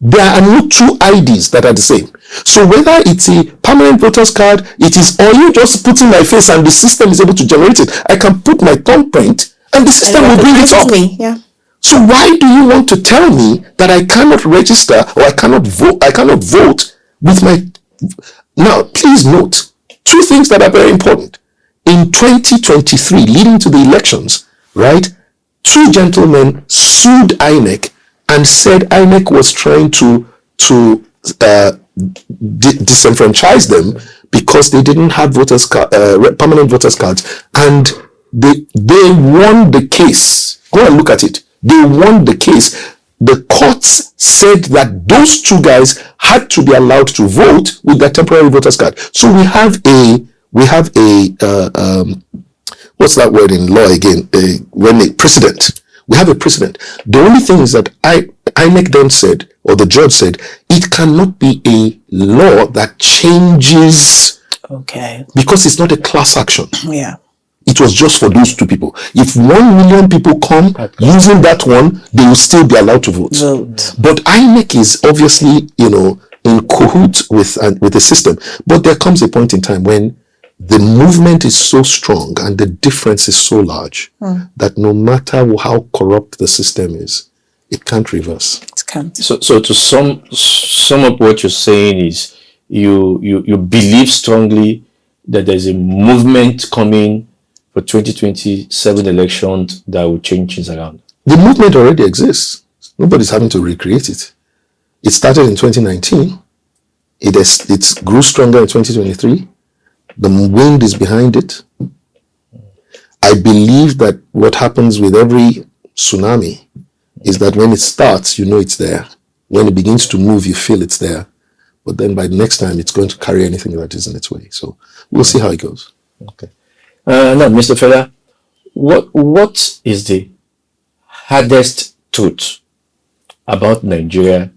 There are no two IDs that are the same. So whether it's a permanent voters card, or you just put in my face and the system is able to generate it. I can put my thumbprint and the system will bring it up. Yeah. So why do you want to tell me that I cannot register or I cannot vote with my... Now, please note two things that are very important. In 2023, leading to the elections, right, two gentlemen sued INEC and said INEC was trying to disenfranchise them because they didn't have permanent voters cards, and they won the case. Go and look at it. They won the case. The courts said that those two guys had to be allowed to vote with their temporary voters card. So we have a what's that word in law again? Precedent. We have a precedent. The only thing is that INEC then said, or the judge said, it cannot be a law that changes. Okay. Because it's not a class action. Yeah. It was just for those two people. If 1 million people come using that one, they will still be allowed to vote. But INEC is obviously, in cahoots with the system. But there comes a point in time when the movement is so strong and the difference is so large that no matter how corrupt the system is, it can't reverse. It can't. So to sum up what you're saying is you believe strongly that there's a movement coming for 2027 elections that will change things around. The movement already exists. Nobody's having to recreate it. It started in 2019. It grew stronger in 2023. The wind is behind it. I believe that what happens with every tsunami is that when it starts, it's there. When it begins to move, you feel it's there. But then by the next time, it's going to carry anything that is in its way. So we'll see how it goes. Okay. Now, Mr. Fela, what is the hardest truth about Nigeria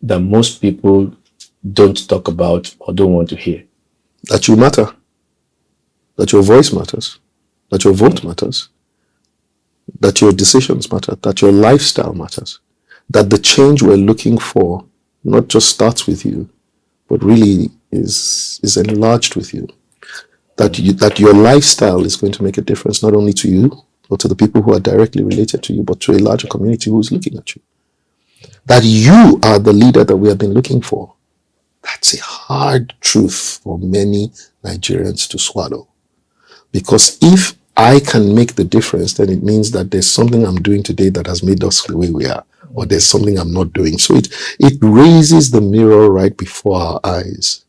that most people don't talk about or don't want to hear? That you matter. That your voice matters. That your vote matters. That your decisions matter. That your lifestyle matters. That the change we're looking for not just starts with you, but really is enlarged with you. That your lifestyle is going to make a difference not only to you, but to the people who are directly related to you, but to a larger community who is looking at you. That you are the leader that we have been looking for. That's a hard truth for many Nigerians to swallow. Because if I can make the difference, then it means that there's something I'm doing today that has made us the way we are, or there's something I'm not doing. So it raises the mirror right before our eyes.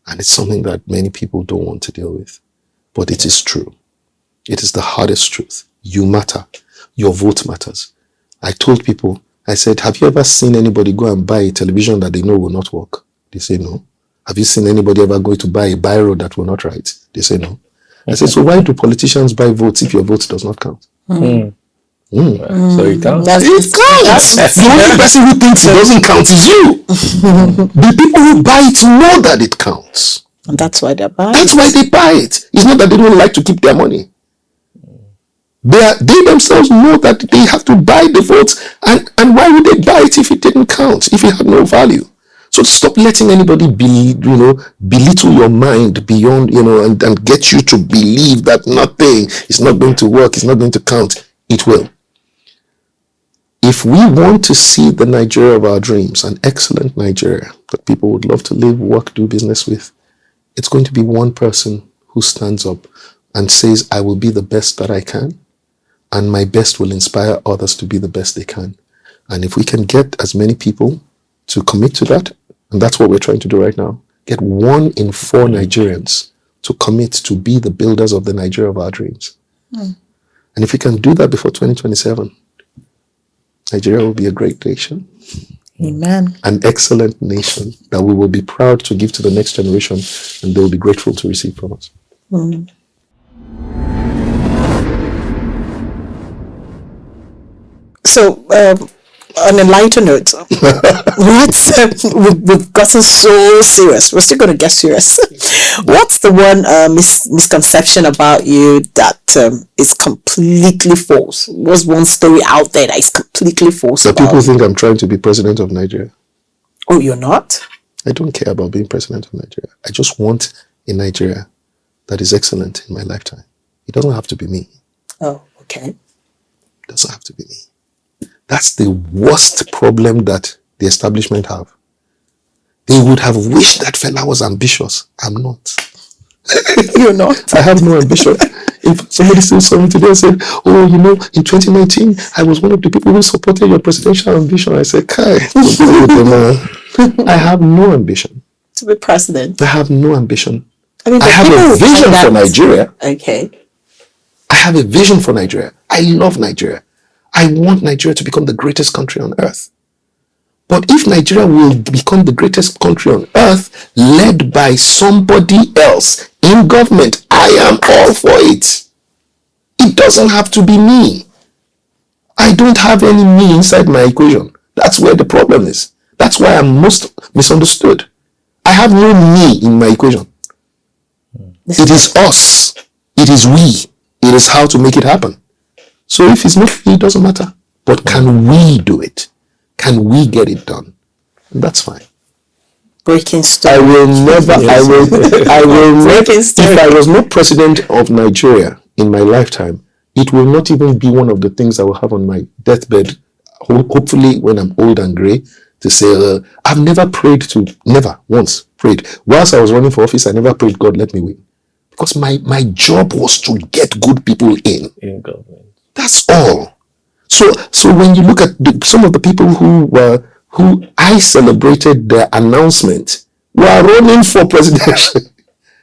And it's something that many people don't want to deal with. But it is true. It is the hardest truth. You matter. Your vote matters. I told people, I said, have you ever seen anybody go and buy a television that they know will not work? They say no. Have you seen anybody ever go to buy a biro that will not write? They say no. I said, so why do politicians buy votes if your vote does not count? So it counts. It counts. The only person who thinks it doesn't count is you. The people who buy it know that it counts. And that's why they buy it. That's why they buy it. It's not that they don't like to keep their money. They themselves know that they have to buy the votes. And why would they buy it if it didn't count, if it had no value? So stop letting anybody belittle your mind beyond, and get you to believe that nothing is not going to work, it's not going to count. It will. If we want to see the Nigeria of our dreams, an excellent Nigeria that people would love to live, work, do business with, it's going to be one person who stands up and says, I will be the best that I can, and my best will inspire others to be the best they can. And if we can get as many people to commit to that, and that's what we're trying to do right now, get 1 in 4 Nigerians to commit to be the builders of the Nigeria of our dreams. And if we can do that before 2027, Nigeria will be a great nation. Amen. An excellent nation that we will be proud to give to the next generation, and they will be grateful to receive from us. So, on a lighter note, we've gotten so serious. We're still going to get serious. What's the one misconception about you that is completely false? What's one story out there that is completely false? That people think I'm trying to be president of Nigeria. Oh, you're not? I don't care about being president of Nigeria. I just want a Nigeria that is excellent in my lifetime. It doesn't have to be me. Oh, okay. It doesn't have to be me. That's the worst problem that the establishment have. They would have wished that Fela was ambitious. I'm not. You're not? I have no ambition. If somebody still saw me today and said, oh, in 2019, I was one of the people who supported your presidential ambition. I said, Kai, I have no ambition. To be president? I have no ambition. I mean, I have a vision for Nigeria. Okay. I have a vision for Nigeria. I love Nigeria. I want Nigeria to become the greatest country on earth. But if Nigeria will become the greatest country on earth, led by somebody else in government, I am all for it. It doesn't have to be me. I don't have any me inside my equation. That's where the problem is. That's why I'm most misunderstood. I have no me in my equation. It is us. It is we. It is how to make it happen. So if it's not me, it doesn't matter. But can we do it? Can we get it done? And that's fine. Breaking story. I will never, Breaking story. If I was not president of Nigeria in my lifetime, it will not even be one of the things I will have on my deathbed, hopefully when I'm old and gray, to say, I've never once prayed. Whilst I was running for office, I never prayed, God, let me win. Because my job was to get good people in government. That's all. So when you look at some of the people who I celebrated their announcement were running for presidential.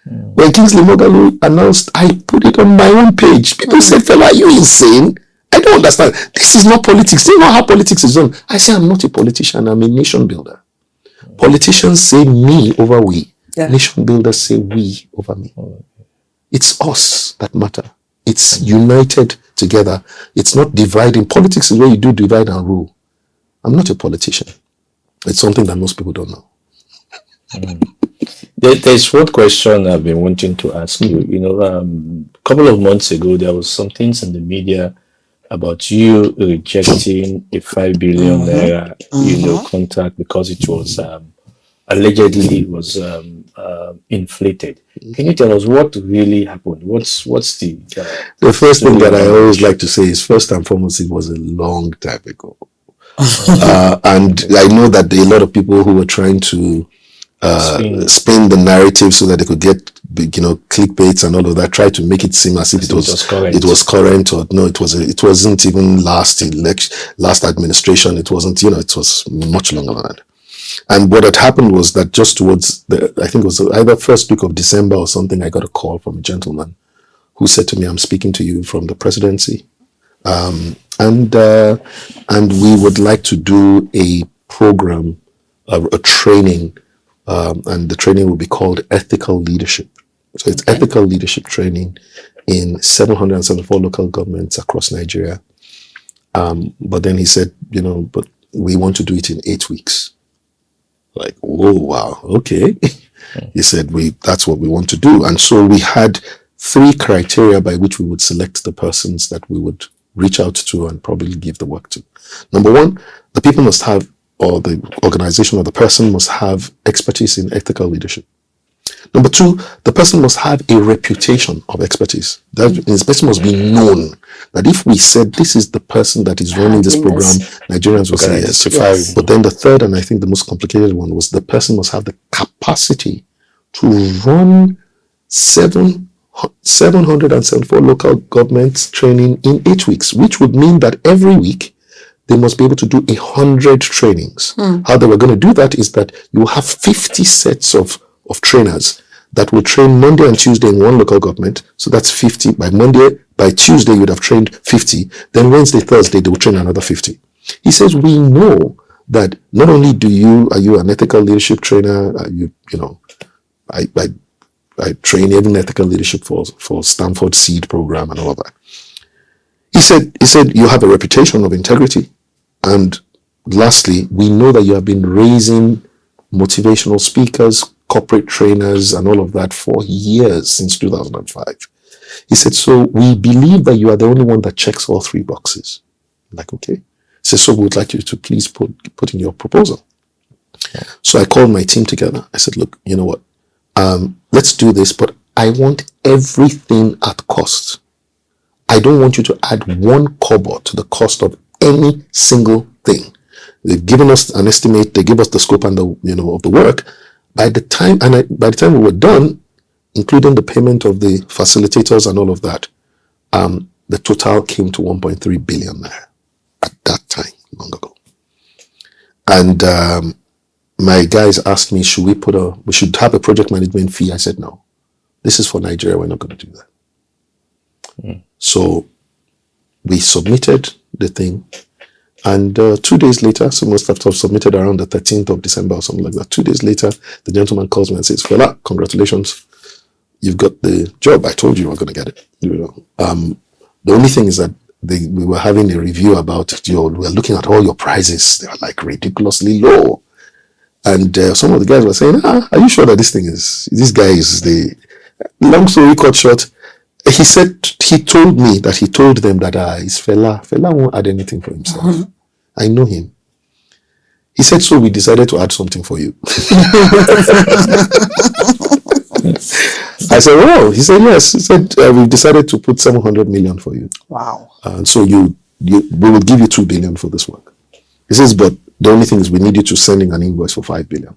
When Kingsley Moghalu announced, I put it on my own page. People said, Fela, are you insane? I don't understand. This is not politics. This is not how politics is done. I say, I'm not a politician. I'm a nation builder. Politicians say me over we. Yeah. Nation builders say we over me. It's us that matter. It's united together. It's not dividing. Politics is where you do divide and rule. I'm not a politician. It's something that most people don't know. There's one question I've been wanting to ask you. A couple of months ago, there was some things in the media about you rejecting a 5 billion naira, contract because it was allegedly was inflated. Can you tell us what really happened? What's the first thing that I always like to say is, first and foremost, it was a long time ago. And I know that there are a lot of people who were trying to spin the narrative so that they could get, clickbaits and all of that. Try to make it seem as if it was current, or no, it wasn't even last administration. It wasn't, it was much longer than that. And what had happened was that just towards I think it was either first week of December or something, I got a call from a gentleman who said to me, "I'm speaking to you from the presidency, and we would like to do a program, a training, and the training will be called Ethical Leadership." So it's ethical leadership training in 774 local governments across Nigeria. But then he said, but we want to do it in 8 weeks. Like, oh, wow, okay. He said, that's what we want to do. And so we had 3 criteria by which we would select the persons that we would reach out to and probably give the work to. Number 1, the people must have, or the organization or the person must have expertise in ethical leadership. Number 2, the person must have a reputation of expertise. That this person must be known. That if we said this is the person that is running this program, Nigerians will say yes. But then the third, and I think the most complicated one, was the person must have the capacity to run 774 local governments training in 8 weeks, which would mean that every week they must be able to do 100 trainings. How they were going to do that is that you will have 50 sets of trainers that will train Monday and Tuesday in one local government. So that's 50. By Tuesday, you would have trained 50. Then Wednesday, Thursday, they will train another 50. He says, we know that not only are you an ethical leadership trainer, I train even ethical leadership for Stanford Seed program and all of that. He said, you have a reputation of integrity. And lastly, we know that you have been raising motivational speakers, corporate trainers, and all of that for years, since 2005. He said, so we believe that you are the only one that checks all 3 boxes. I'm like, okay. He said, so we would like you to please put in your proposal. So I called my team together. I said, look, you know what? Let's do this, but I want everything at cost. I don't want you to add 1 kobo to the cost of any single thing. They've given us an estimate. They give us the scope and of the work. By the time we were done, including the payment of the facilitators and all of that, the total came to 1.3 billion naira at that time, long ago. And my guys asked me, we should have a project management fee. I said, no, this is for Nigeria. We're not going to do that. So we submitted the thing. And 2 days later, so must have submitted around the 13th of December or something like that. 2 days later, the gentleman calls me and says, Fela, congratulations. You've got the job. I told you were going to get it. The only thing is that we were having a review about it. We were looking at all your prices. They were like ridiculously low. And some of the guys were saying, are you sure that this guy is the... Long story cut short, he told me that he told them that it's Fela. Fela won't add anything for himself. I know him. He said, so we decided to add something for you. I said, oh. He said, yes. He said, we've decided to put 700 million for you. Wow. So we will give you 2 billion for this work. He says, but the only thing is we need you to send in an invoice for 5 billion.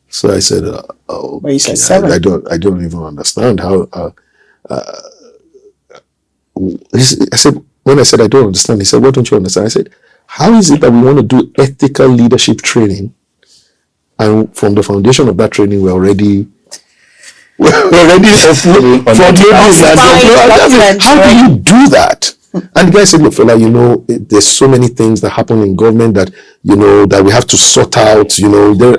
So I said, well, you said 7. I don't even understand how... when I said I don't understand, he said, what don't you understand? I said, how is it that we want to do ethical leadership training, and from the foundation of that training we're already offloading. How do you do that? And the guy said, look, fella, there's so many things that happen in government that that we have to sort out.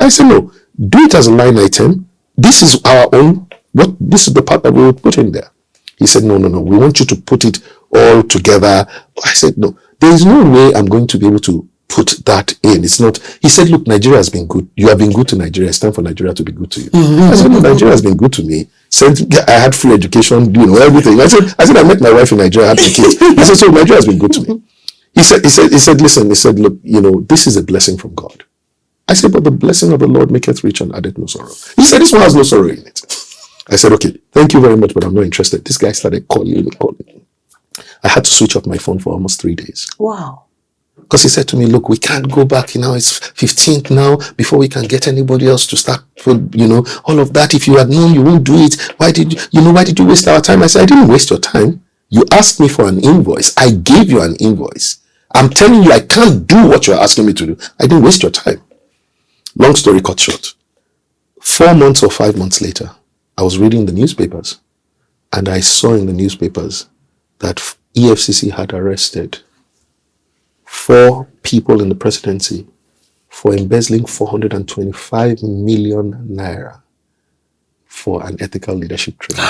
I said, no, do it as a line item. This is our own. This is the part that we would put in there. He said, no, we want you to put it all together. I said, no, there is no way I'm going to be able to put that in. It's not. He said, look, Nigeria has been good. You have been good to Nigeria. It's time for Nigeria to be good to you. I said, no, Nigeria has been good to me. I had free education, everything. I said, I met my wife in Nigeria, I had my kids. He said, so Nigeria has been good to me. He said, listen, look, this is a blessing from God. I said, but the blessing of the Lord maketh rich and addeth no sorrow. He said, this one has no sorrow in it. I said, okay, thank you very much, but I'm not interested. This guy started calling. I had to switch off my phone for almost 3 days. Wow. Because he said to me, look, we can't go back. It's 15th now before we can get anybody else to start, all of that. If you had known, you won't do it. Why did you waste our time? I said, I didn't waste your time. You asked me for an invoice. I gave you an invoice. I'm telling you, I can't do what you're asking me to do. I didn't waste your time. Long story cut short. 4 months or 5 months later, I was reading the newspapers, and I saw in the newspapers that EFCC had arrested 4 people in the presidency for embezzling 425 million naira for an ethical leadership training.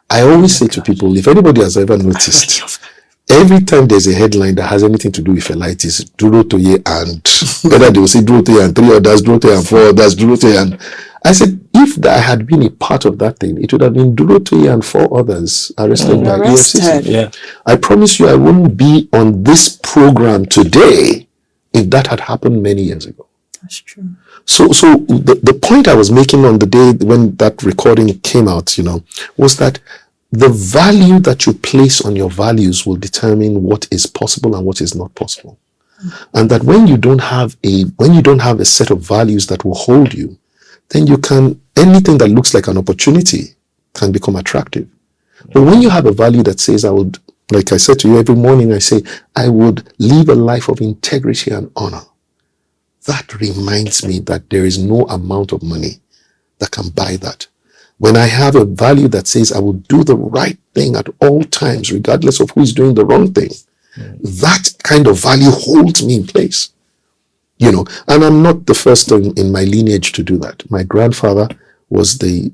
I always say to people, if anybody has ever noticed, every time there's a headline that has anything to do with Fela, it is Durotoye and whether they will say Durotoye and 3 others, Durotoye and 4 others, Durotoye and... I said, if I had been a part of that thing, it would have been Durotoye and 4 others arrested by EFCC. Yeah. I promise you I wouldn't be on this program today if that had happened many years ago. That's true. So the point I was making on the day when that recording came out, was that the value that you place on your values will determine what is possible and what is not possible. And that when you don't have a set of values that will hold you, then anything that looks like an opportunity can become attractive. But when you have a value that says, like I said to you every morning, I say, I would live a life of integrity and honor. That reminds me that there is no amount of money that can buy that. When I have a value that says I will do the right thing at all times, regardless of who is doing the wrong thing, that kind of value holds me in place. And I'm not the first in my lineage to do that. My grandfather was the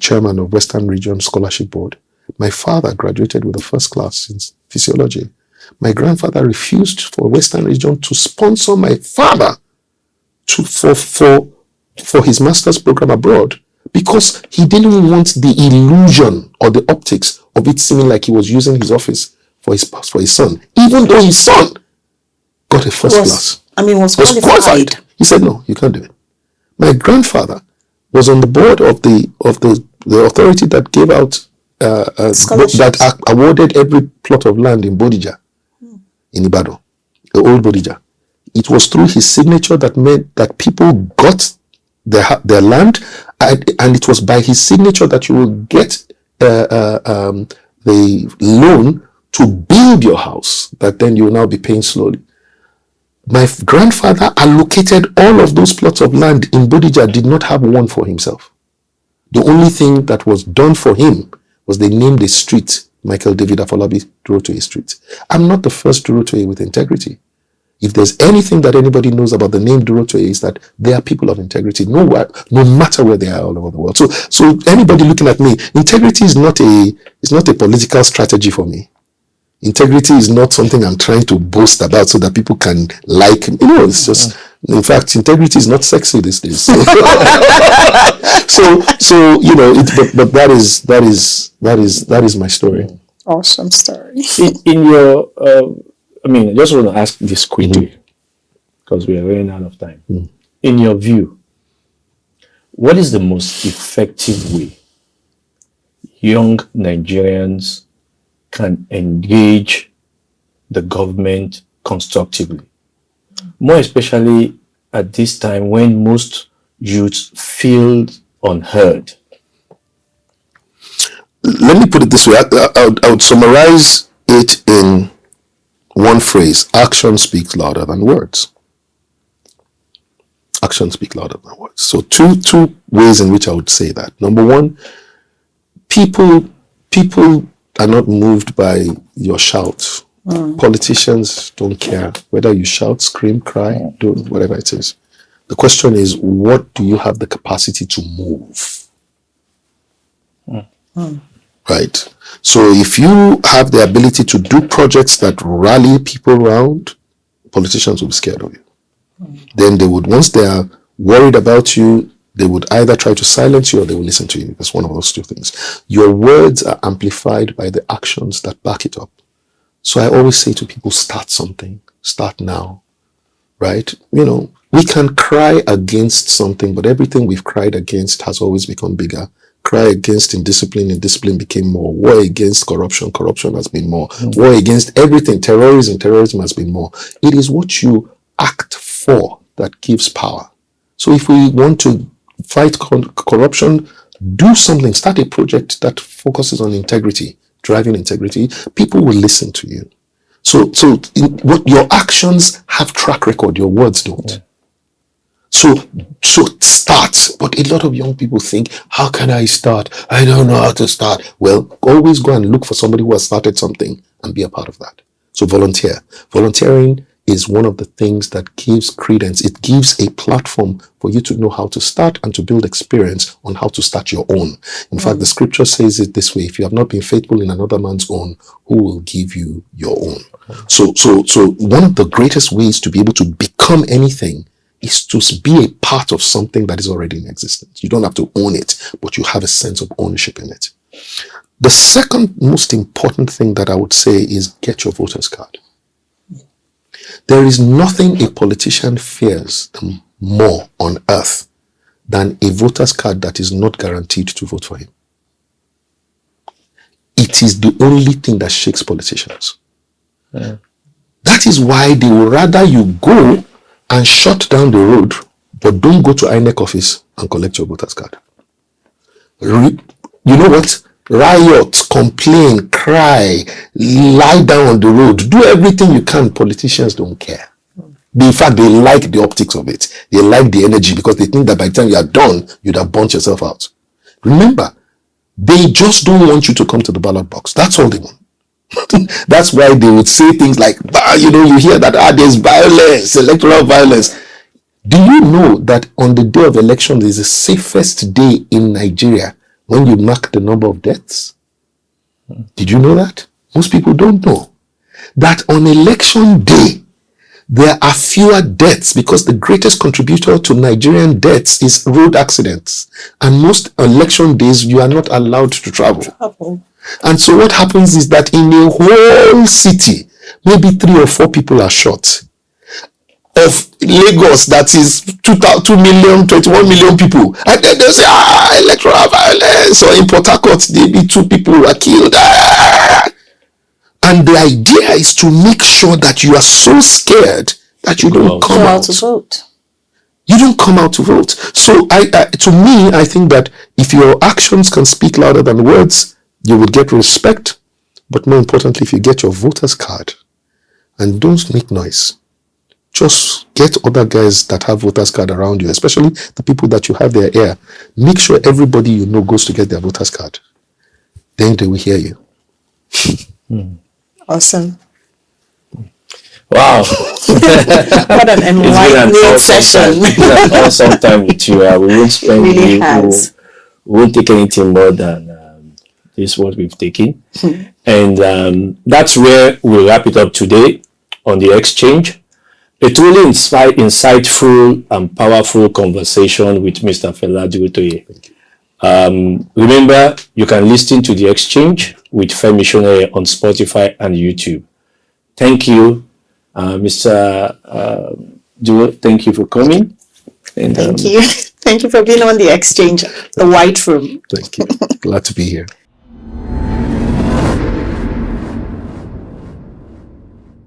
chairman of Western Region Scholarship Board. My father graduated with a first class in physiology. My grandfather refused for Western Region to sponsor my father for his master's program abroad because he didn't want the illusion or the optics of it seeming like he was using his office for his son, even though his son got a first class. Was qualified. He said, no, you can't do it. My grandfather was on the board of the authority that gave out that awarded every plot of land in Bodija, in Ibadan, the old Bodija. It was through his signature that meant that people got their land, and it was by his signature that you will get the loan to build your house that then you will now be paying slowly. My grandfather allocated all of those plots of land in Bodija, did not have one for himself. The only thing that was done for him was they named a street, Michael David Afolabi Durotoye Street. I'm not the first Durotoye with integrity. If there's anything that anybody knows about the name Durotoye is that they are people of integrity, no matter where they are all over the world. So anybody looking at me, integrity is not a political strategy for me. Integrity is not something I'm trying to boast about so that people can like me. It's just, in fact, integrity is not sexy these days. But that is my story. Awesome story. In your, I just want to ask this quickly because we are running out of time. In your view, what is the most effective way young Nigerians can engage the government constructively, more especially at this time when most youths feel unheard? Let me put it this way. I would summarize it in one phrase: action speaks louder than words. Action speaks louder than words. So two ways in which I would say that. Number one, people are not moved by your shout. Politicians don't care whether you shout, scream, cry, do whatever it is. The question is, what do you have the capacity to move? Right? So if you have the ability to do projects that rally people around, politicians will be scared of you. Then they would, once they are worried about you, they would either try to silence you or they will listen to you. That's one of those two things. Your words are amplified by the actions that back it up. So I always say to people, start something. Start now. Right? We can cry against something, but everything we've cried against has always become bigger. cry against indiscipline, indiscipline became more. War against corruption, corruption has been more. War against everything, terrorism, terrorism has been more. It is what you act for that gives power. So if we want to fight corruption, do something, start a project that focuses on integrity, driving integrity, people will listen to you. So what your actions have track record, your words don't. Yeah. So start. But a lot of young people think, how can I start? I don't know how to start. Well, always go and look for somebody who has started something and be a part of that. So volunteer. Volunteering is one of the things that gives credence. It gives a platform for you to know how to start and to build experience on how to start your own. In fact, the scripture says it this way: if you have not been faithful in another man's own, who will give you your own? So one of the greatest ways to be able to become anything is to be a part of something that is already in existence. You don't have to own it, but you have a sense of ownership in it. The second most important thing that I would say is get your voter's card. There is nothing a politician fears more on earth than a voter's card that is not guaranteed to vote for him. It is the only thing that shakes politicians. Yeah. That is why they would rather you go and shut down the road, but don't go to INEC office and collect your voter's card. You know what? Riot, complain, cry, lie down on the road, do everything you can. Politicians don't care. In fact, they like the optics of it. They like the energy because they think that by the time you are done, you'd have burnt yourself out. Remember, they just don't want you to come to the ballot box. That's all they want. That's why they would say things like, you hear that, there's violence, electoral violence. Do you know that on the day of election, is the safest day in Nigeria when you mark the number of deaths? Did you know that? Most people don't know that on election day, there are fewer deaths because the greatest contributor to Nigerian deaths is road accidents. And most election days, you are not allowed to travel. And so what happens is that in a whole city, maybe 3 or 4 people are shot. Of Lagos, that is 2 million, 21 million people. And then they'll say, electoral violence. Or in Port Harcourt, maybe 2 people were killed. And the idea is to make sure that you are so scared that you don't come out to vote. You don't come out to vote. So to me, I think that if your actions can speak louder than words, you will get respect. But more importantly, if you get your voter's card, and don't make noise, just get other guys that have voter's card around you, especially the people that you have their ear. Make sure everybody you know goes to get their voter's card. Then they will hear you. Awesome. Wow. What an enlightening session. It's been an awesome time with you. We won't spend really we won't take anything more than this what we've taken. And that's where we'll wrap it up today on the exchange. A truly insightful and powerful conversation with Mr. Fela Durotoye. Remember, you can listen to the exchange with Femi Soneye on Spotify and YouTube. Thank you, Mr. Duro. Thank you for coming. And, thank you. Thank you for being on the exchange, the White Room. Thank you. Glad to be here.